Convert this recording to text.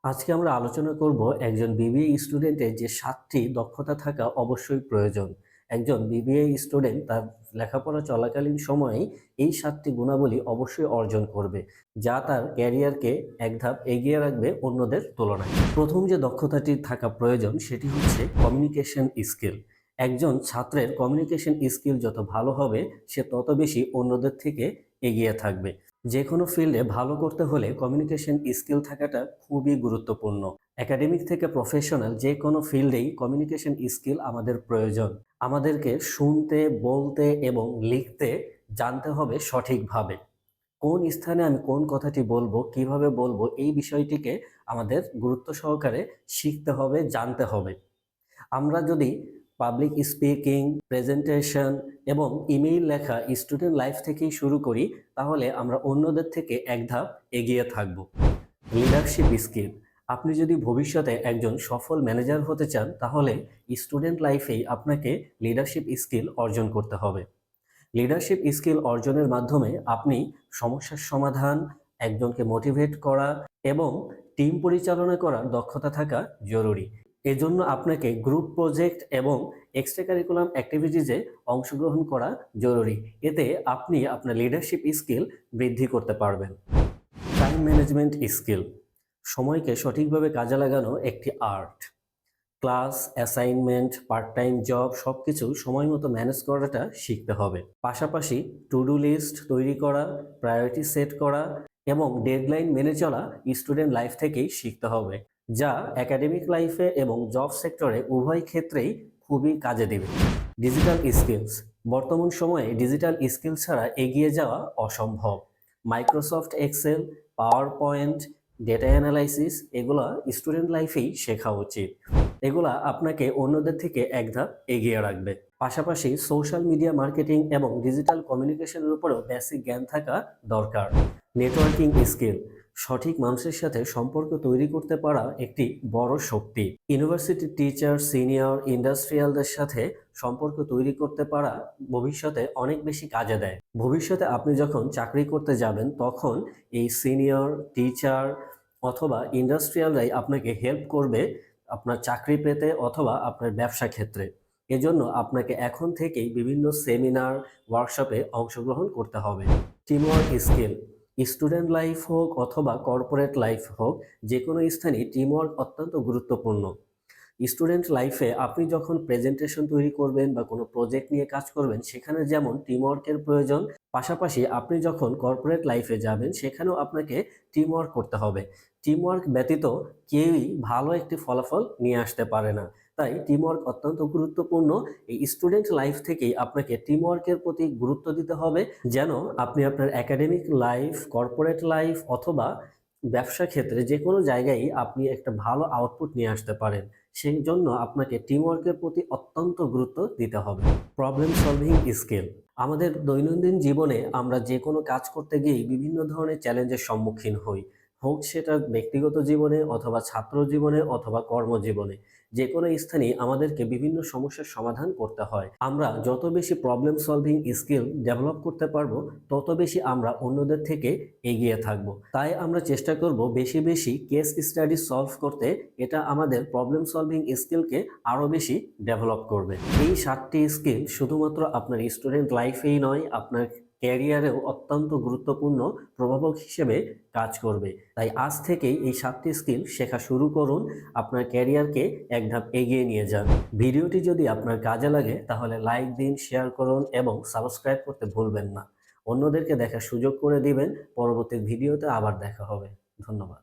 আজকে আমরা আলোচনা করব একজন বিবিএ স্টুডেন্টের যে ৭টি দক্ষতা থাকা অবশ্যই প্রয়োজন। একজন বিবিএ স্টুডেন্ট তার লেখাপড়া চলাকালীন সময়েই এই ৭টি গুণাবলী অবশ্যই অর্জন করবে, যা তার ক্যারিয়ারকে এক ধাপ এগিয়ে রাখবে অন্যদের তুলনায়। প্রথম যে দক্ষতাটি থাকা প্রয়োজন সেটি হচ্ছে কমিউনিকেশন স্কিল। একজন ছাত্রের কমিউনিকেশন স্কিল যত ভালো হবে, সে তত বেশি অন্যদের থেকে এগিয়ে থাকবে। যেকোনো ফিল্ডে ভালো করতে হলে কমিউনিকেশন স্কিল থাকাটা খুবই গুরুত্বপূর্ণ। একাডেমিক থেকে প্রফেশনাল যে কোনো ফিল্ডেই কমিউনিকেশন স্কিল আমাদের প্রয়োজন। আমাদেরকে শুনতে, বলতে এবং লিখতে জানতে হবে সঠিকভাবে। কোন স্থানে আমি কোন কথাটি বলবো, কিভাবে বলবো, এই বিষয়টিকে আমাদের গুরুত্ব সহকারে শিখতে হবে, জানতে হবে। আমরা যদি পাবলিক স্পিকিং, প্রেজেন্টেশন এবং ইমেইল লেখা স্টুডেন্ট লাইফ থেকেই শুরু করি, তাহলে আমরা অন্যদের থেকে এক ধাপ এগিয়ে থাকব। Leadership skill. আপনি যদি ভবিষ্যতে একজন সফল ম্যানেজার হতে চান, তাহলে স্টুডেন্ট লাইফেই আপনাকে লিডারশিপ স্কিল অর্জন করতে হবে। লিডারশিপ স্কিল অর্জনের মাধ্যমে আপনি সমস্যার সমাধান, একজনকে মোটিভেট করা এবং টিম পরিচালনা করার দক্ষতা থাকা জরুরি। এজন্য আপনাকে গ্রুপ প্রজেক্ট এবং এক্সট্রা কারিকুলাম অ্যাক্টিভিটিজে অংশগ্রহণ করা জরুরি। এতে আপনি আপনার লিডারশিপ স্কিল বৃদ্ধি করতে পারবেন। Time management skill. সময়কে সঠিকভাবে কাজে লাগানো একটি art. Class, assignment, part time job সবকিছু সময় মতো ম্যানেজ করাটা শিখতে হবে। পাশাপাশি টু ডু লিস্ট তৈরি করা, প্রায়োরিটি সেট করা এবং ডেডলাইন মেনে চলা স্টুডেন্ট লাইফ থেকেই শিখতে হবে, যা একাডেমিক লাইফে এবং জব সেক্টরে উভয় ক্ষেত্রেই খুবই কাজে দেবে। Digital skills. বর্তমান সময়ে ডিজিটাল স্কিল ছাড়া এগিয়ে যাওয়া অসম্ভব। Microsoft Excel, PowerPoint, data analysis এগুলা স্টুডেন্ট লাইফেই শেখা উচিত। এগুলা আপনাকে অন্যদের থেকে এক ধাপ এগিয়ে রাখবে। পাশাপাশি সোশ্যাল মিডিয়া মার্কেটিং এবং ডিজিটাল কমিউনিকেশনের উপরেও বেসিক জ্ঞান থাকা দরকার। Networking skill. সঠিক মানুষের সাথে সম্পর্ক তৈরি করতে পারা একটি বড় শক্তি। ইউনিভার্সিটি টিচার, সিনিয়র, ইন্ডাস্ট্রিয়ালদের সাথে সম্পর্ক তৈরি করতে পারা ভবিষ্যতে অনেক বেশি কাজে দেয়। ভবিষ্যতে আপনি যখন চাকরি করতে যাবেন, তখন এই সিনিয়র, টিচার অথবা ইন্ডাস্ট্রিয়ালরাই আপনাকে হেল্প করবে আপনার চাকরি পেতে অথবা আপনার ব্যবসা ক্ষেত্রে। এজন্য আপনাকে এখন থেকেই বিভিন্ন সেমিনার, ওয়ার্কশপে অংশগ্রহণ করতে হবে। Teamwork skill. স্টুডেন্ট লাইফ হোক অথবা কর্পোরেট লাইফ হোক, যে কোনো স্থানেই টিমওয়ার্ক অত্যন্ত গুরুত্বপূর্ণ। স্টুডেন্ট লাইফে আপনি যখন প্রেজেন্টেশন তৈরি করবেন বা কোনো প্রজেক্ট নিয়ে কাজ করবেন, সেখানে যেমন টিমওয়ার্কের প্রয়োজন, পাশাপাশি আপনি যখন কর্পোরেট লাইফে যাবেন সেখানেও আপনাকে টিমওয়ার্ক করতে হবে। টিমওয়ার্ক ব্যতীত কেউই ভালো একটি ফলাফল নিয়ে আসতে পারে না। তাই টিমওয়ার্ক অত্যন্ত গুরুত্বপূর্ণ। এই স্টুডেন্ট লাইফ থেকেই আপনাকে টিমওয়ার্কের প্রতি গুরুত্ব দিতে হবে, যেন আপনি আপনার একাডেমিক লাইফ, কর্পোরেট লাইফ অথবা ব্যবসা ক্ষেত্রে যে কোনো জায়গায় আপনি একটা ভালো আউটপুট নিয়ে আসতে পারেন। সেই জন্য আপনাকে টিমওয়ার্কের প্রতি অত্যন্ত গুরুত্ব দিতে হবে। Problem solving skill. আমাদের দৈনন্দিন জীবনে আমরা যে কোনো কাজ করতে গিয়েই বিভিন্ন ধরনের চ্যালেঞ্জের সম্মুখীন হই, হোক সেটা ব্যক্তিগত জীবনে অথবা ছাত্র জীবনে অথবা কর্মজীবনে। যে কোনো স্থানেই আমাদেরকে বিভিন্ন সমস্যার সমাধান করতে হয়। আমরা যত বেশি প্রবলেম সলভিং স্কিল ডেভেলপ করতে পারবো, তত বেশি আমরা অন্যদের থেকে এগিয়ে থাকব। তাই আমরা চেষ্টা করব বেশি বেশি কেস স্টাডি সলভ করতে। এটা আমাদের প্রবলেম সলভিং স্কিলকে আরও বেশি ডেভেলপ করবে। এই 7টি স্কিল শুধুমাত্র আপনার স্টুডেন্ট লাইফেই নয়, আপনার ক্যারিয়ারেও অত্যন্ত গুরুত্বপূর্ণ প্রভাবক হিসেবে কাজ করবে। তাই আজ থেকেই এই 7টি স্কিল শেখা শুরু করুন, আপনার ক্যারিয়ারকে এক ধাপ এগিয়ে নিয়ে যান। ভিডিওটি যদি আপনার কাজে লাগে তাহলে লাইক দিন, শেয়ার করুন এবং সাবস্ক্রাইব করতে ভুলবেন না। অন্যদেরকে দেখার সুযোগ করে দিবেন। পরবর্তী ভিডিওতে আবার দেখা হবে। ধন্যবাদ।